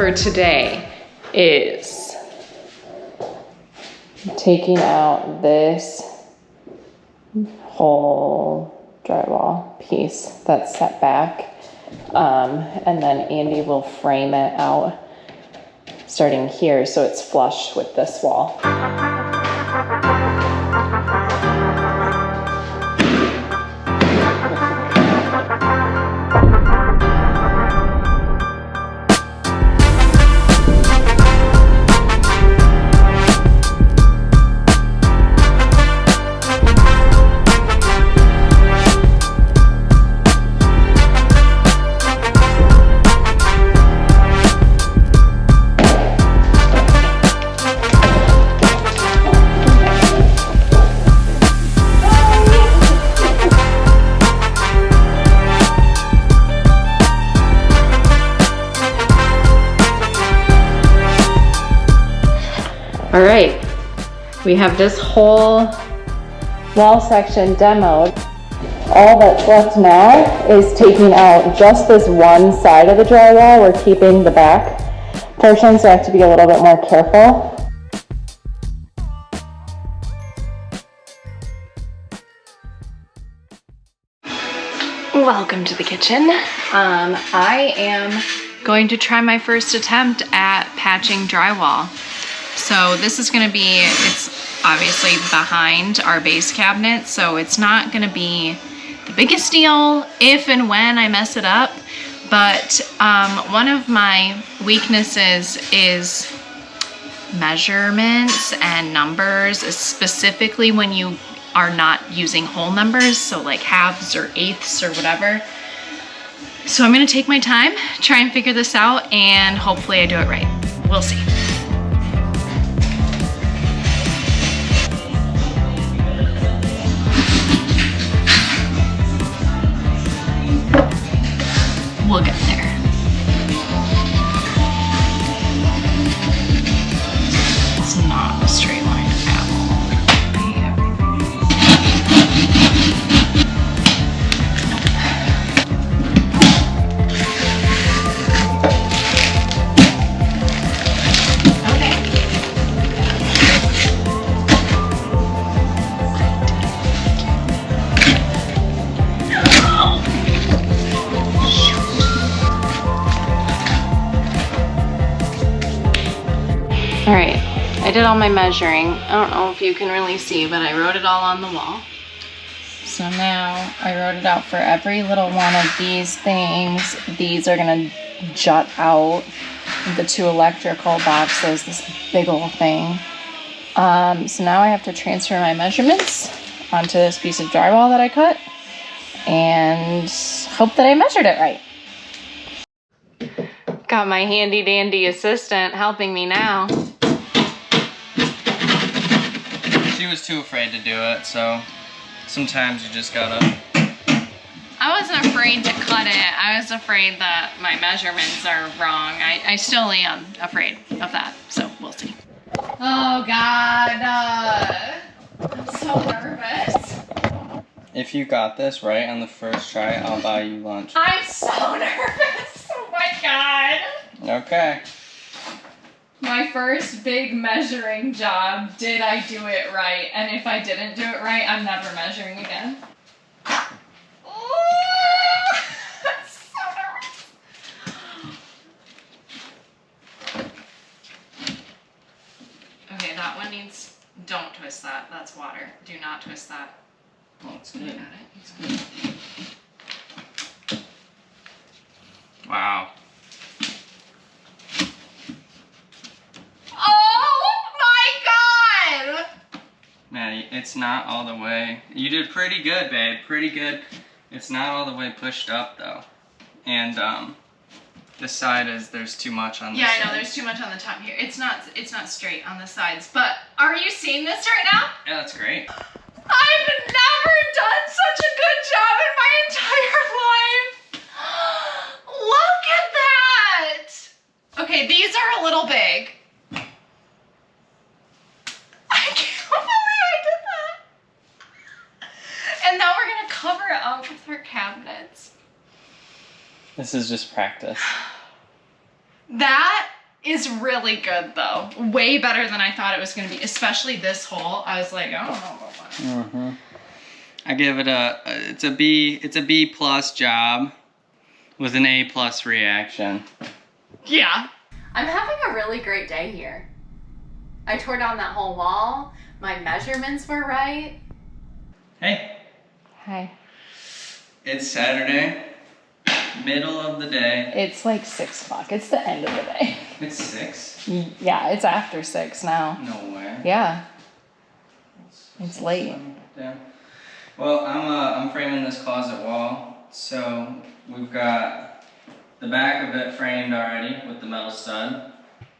for today is taking out this whole drywall piece that's set back, and then Andy will frame it out starting here so it's flush with this wall. All right, we have this whole wall section demoed. All that's left now is taking out just this one side of the drywall. We're keeping the back portion, so I have to be a little bit more careful. Welcome to the kitchen. I am going to try my first attempt at patching drywall. So this is going to be, it's obviously behind our base cabinet, so it's not going to be the biggest deal if and when I mess it up, but one of my weaknesses is measurements and numbers, specifically when you are not using whole numbers, so like halves or eighths or whatever. So I'm going to take my time, try and figure this out, and hopefully I do it right. We'll see. We'll get there. It's not a straight line at all. All right, I did all my measuring. I don't know if you can really see, but I wrote it all on the wall. So now I wrote it out for every little one of these things. These are gonna jut out the two electrical boxes, this big old thing. So now I have to transfer my measurements onto this piece of drywall that I cut and hope that I measured it right. Got my handy dandy assistant helping me now. She was too afraid to do it, so sometimes you just gotta... I wasn't afraid to cut it. I was afraid that my measurements are wrong. I still am afraid of that, so we'll see. Oh God, I'm so nervous. If you got this right on the first try, I'll buy you lunch. I'm so nervous. Oh my God. Okay. My first big measuring job, did I do it right? And if I didn't do it right, I'm never measuring again. Oh, I'm so nervous. Okay, that one needs, don't twist that. That's water. Do not twist that. Oh, it's good. You got it? It's good. Wow. Maddie, it's not all the way. You did pretty good, babe. Pretty good. It's not all the way pushed up, though. And this side is, there's too much on this side. Yeah, I know, there's too much on the top here. It's not straight on the sides. But are you seeing this right now? Yeah, that's great. I've never done such a good job in my entire life. Look at that. Okay, these are a little big. I can't believe I did that. And now we're gonna cover it up with our cabinets. This is just practice. That is really good though. Way better than I thought it was gonna be, especially this hole. I was like, I don't know about that. Mm-hmm. I give it it's a B plus job with an A plus reaction. Yeah. I'm having a really great day here. I tore down that whole wall. My measurements were right. Hey. Hi. It's Saturday, middle of the day. It's like 6 o'clock. It's the end of the day. It's 6? Yeah, it's after 6 now. No way. Yeah. It's late. Yeah. Well, I'm framing this closet wall. So we've got the back of it framed already with the metal stud.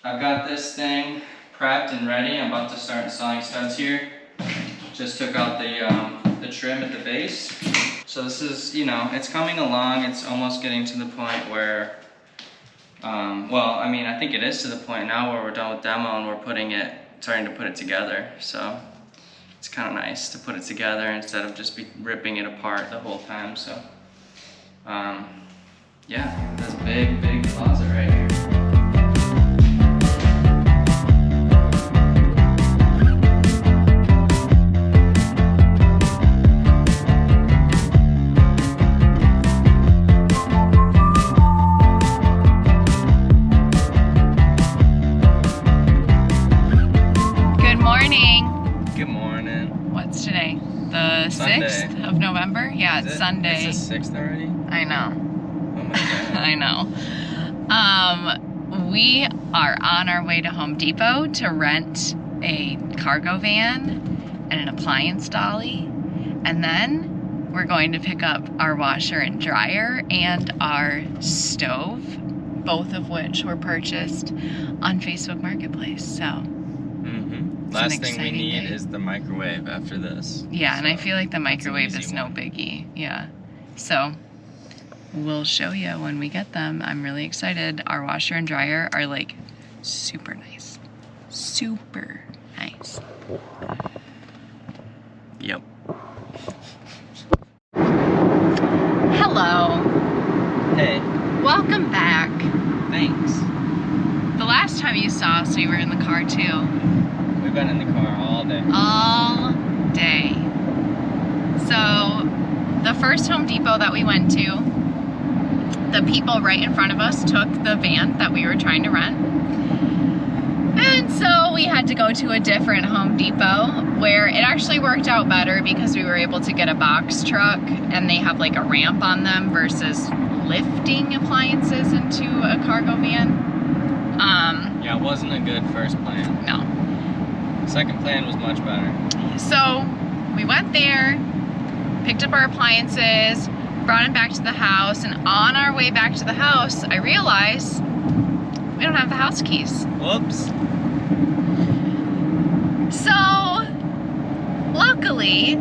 I've got this thing prepped and ready. I'm about to start installing studs here. Just took out the trim at the base. So this is, you know, it's coming along. It's almost getting to the point where, well, I mean, I think it is to the point now where we're done with demo and we're starting to put it together. So it's kind of nice to put it together instead of just ripping it apart the whole time. So, yeah, this big closet right here. Of November? Yeah, it's Sunday. It's the 6th already? I know. Oh my God. I know. We are on our way to Home Depot to rent a cargo van and an appliance dolly. And then we're going to pick up our washer and dryer and our stove, both of which were purchased on Facebook Marketplace. So last thing we need is the microwave after this. Yeah, and I feel like the microwave is no biggie. Yeah. So we'll show you when we get them. I'm really excited. Our washer and dryer are like super nice. Super nice. Yep. Hello. Hey. Welcome back. Thanks. The last time you saw us, we were in the car too. We've been in the car all day. All day. So, the first Home Depot that we went to, the people right in front of us took the van that we were trying to rent. And so we had to go to a different Home Depot where it actually worked out better because we were able to get a box truck and they have like a ramp on them versus lifting appliances into a cargo van. Yeah, it wasn't a good first plan. No. Second plan was much better. So we went there, picked up our appliances, brought them back to the house, and on our way back to the house, I realized we don't have the house keys. Whoops. So, luckily,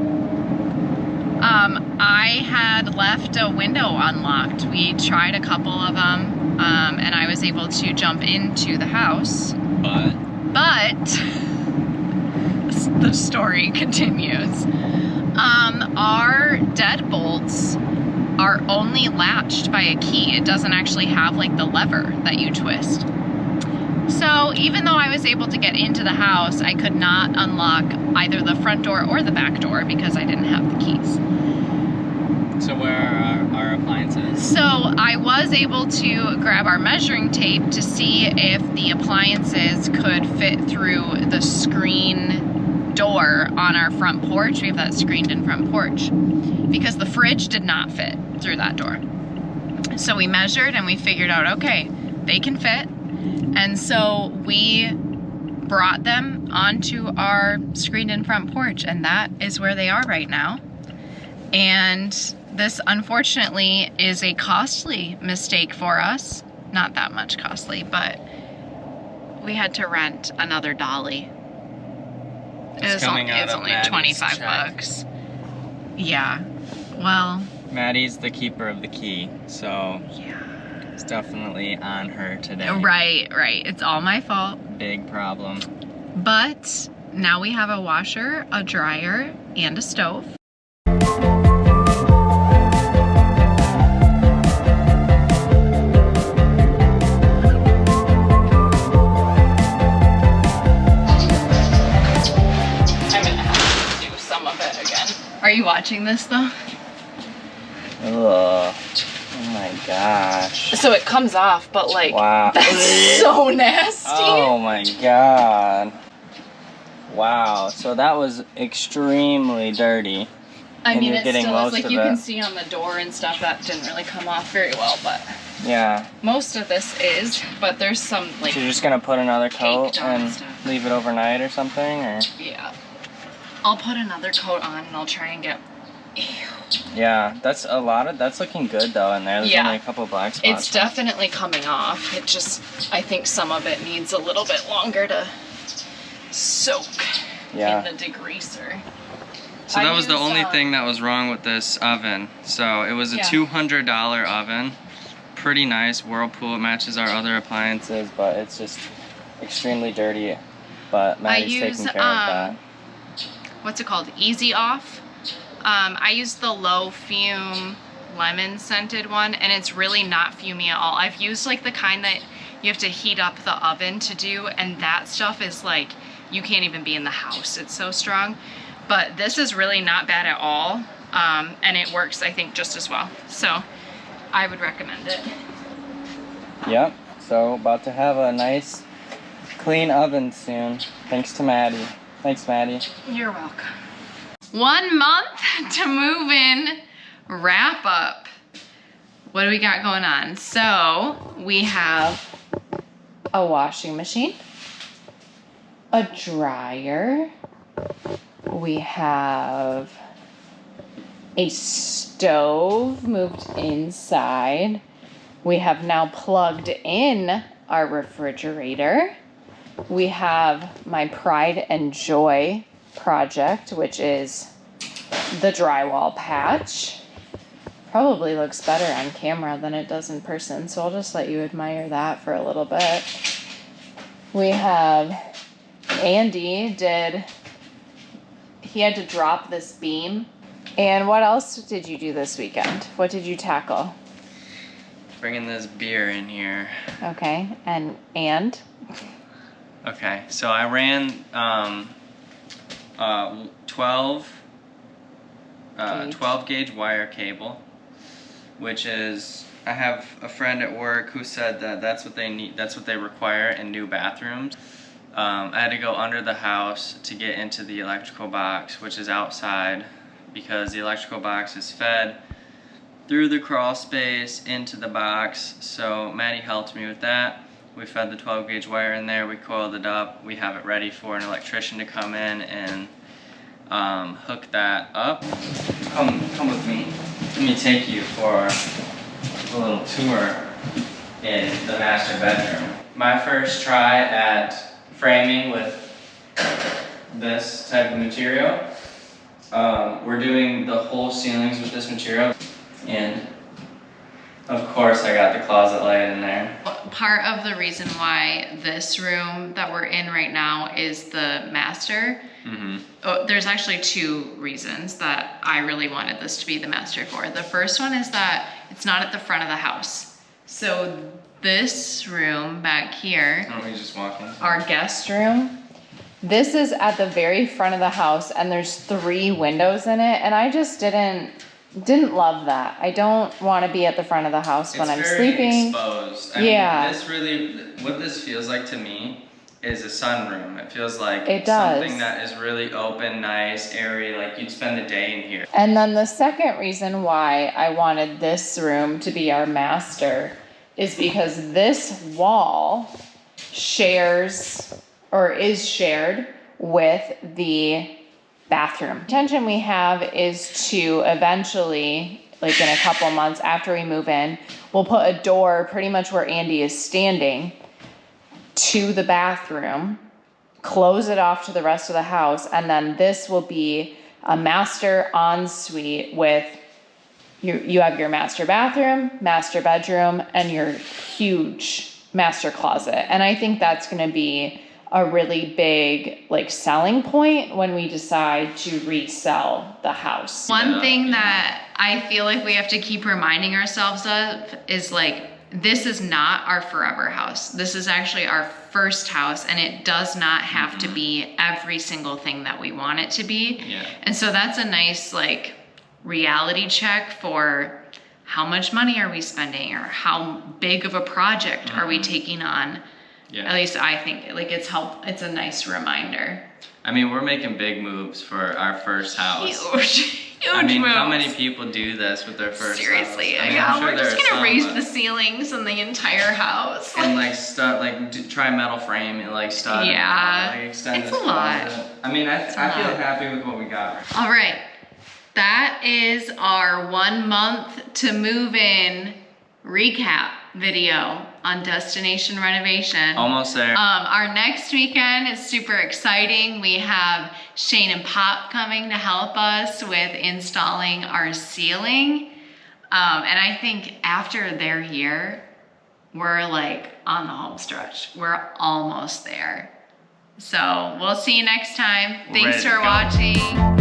I had left a window unlocked. We tried a couple of them, and I was able to jump into the house. But the story continues. Our deadbolts are only latched by a key. It doesn't actually have like the lever that you twist. So even though I was able to get into the house, I could not unlock either the front door or the back door because I didn't have the keys. So where are our appliances? So I was able to grab our measuring tape to see if the appliances could fit through the screen door on our front porch. We have that screened in front porch because the fridge did not fit through that door. So we measured and we figured out, okay, they can fit. And so we brought them onto our screened in front porch, and that is where they are right now. And this unfortunately is a costly mistake for us. Not that much costly, but we had to rent another dolly. It's only 25 bucks. Yeah. Well, Maddie's the keeper of the key, so yeah. It's definitely on her today. Right. It's all my fault. Big problem. But now we have a washer, a dryer, and a stove. you watching this though? Ugh. Oh my gosh. So it comes off, but like, wow. That's so nasty. Oh my god. Wow. So that was extremely dirty. I mean, it still is, like, you can see on the door and stuff that didn't really come off very well, but yeah, most of this is, but there's some, like, so you're just gonna put another coat and leave it overnight or something, or? Yeah. I'll put another coat on and I'll try and get, ew. Yeah, that's a lot of, that's looking good though in there. There's only a couple black spots. It's definitely coming off. It just, I think some of it needs a little bit longer to soak in the degreaser. So that was the only thing that was wrong with this oven. So it was a $200 oven. Pretty nice Whirlpool. It matches our other appliances, but it's just extremely dirty. But Maddie's taking care of that. What's it called? Easy Off. I use the low fume lemon scented one, and it's really not fumey at all. I've used like the kind that you have to heat up the oven to do, and that stuff is like, you can't even be in the house. It's so strong. But this is really not bad at all, and it works, I think, just as well. So I would recommend it. Yep, so about to have a nice clean oven soon, thanks to Maddie. Thanks, Maddie. You're welcome. 1 month to move in, wrap up. What do we got going on? So we have a washing machine, a dryer, we have a stove moved inside. We have now plugged in our refrigerator. We have my pride and joy project, which is the drywall patch. Probably looks better on camera than it does in person, so I'll just let you admire that for a little bit. We have Andy he had to drop this beam. And what else did you do this weekend? What did you tackle? Bringing this beer in here. Okay, and? Okay, so I ran 12 gauge wire cable, which is, I have a friend at work who said that that's what they need, that's what they require in new bathrooms. I had to go under the house to get into the electrical box, which is outside, because the electrical box is fed through the crawl space into the box. So Maddie helped me with that. We fed the 12 gauge wire in there, we coiled it up, we have it ready for an electrician to come in and hook that up. Come with me. Let me take you for a little tour in the master bedroom. My first try at framing with this type of material. We're doing the whole ceilings with this material, and of course I got the closet light in there. Part of the reason why this room that we're in right now is the master, there's actually 2 reasons that I really wanted this to be the master for. The first one is that it's not at the front of the house. So this room back here, Aren't we just walking? Our guest room, this is at the very front of the house, and there's 3 windows in it, and I just didn't love that. I don't want to be at the front of the house when I'm sleeping. Exposed. I mean, this really, what this feels like to me is a sunroom. It feels like something that is really open, nice, airy, like you'd spend the day in here. And then the second reason why I wanted this room to be our master is because this wall shares, or is shared, with the bathroom. The intention we have is to eventually, like in a couple months after we move in, we'll put a door pretty much where Andy is standing to the bathroom, close it off to the rest of the house, and then this will be a master ensuite with you have your master bathroom, master bedroom, and your huge master closet. And I think that's going to be a really big like selling point when we decide to resell the house. One thing that I feel like we have to keep reminding ourselves of is like this is not our forever house. This is actually our first house, and it does not have to be every single thing that we want it to be. Yeah. And so that's a nice like reality check for how much money are we spending, or how big of a project are we taking on. Yeah. At least I think like it's a nice reminder. I mean, we're making big moves for our first house. Huge I mean, moves. how many people do this with their first Seriously, house? I mean, yeah, I'm sure we're just there are gonna raise some, the ceilings in the entire house. and like try metal frame and like stud. Yeah, and, like, extend it's this a lot. closet. I mean, I feel happy with what we got. All right, that is our 1 month to move in recap video on Destination Renovation. Almost there. Our next weekend is super exciting. We have Shane and Pop coming to help us with installing our ceiling. And I think after they're here, we're like on the home stretch. We're almost there. So we'll see you next time. Thanks for watching.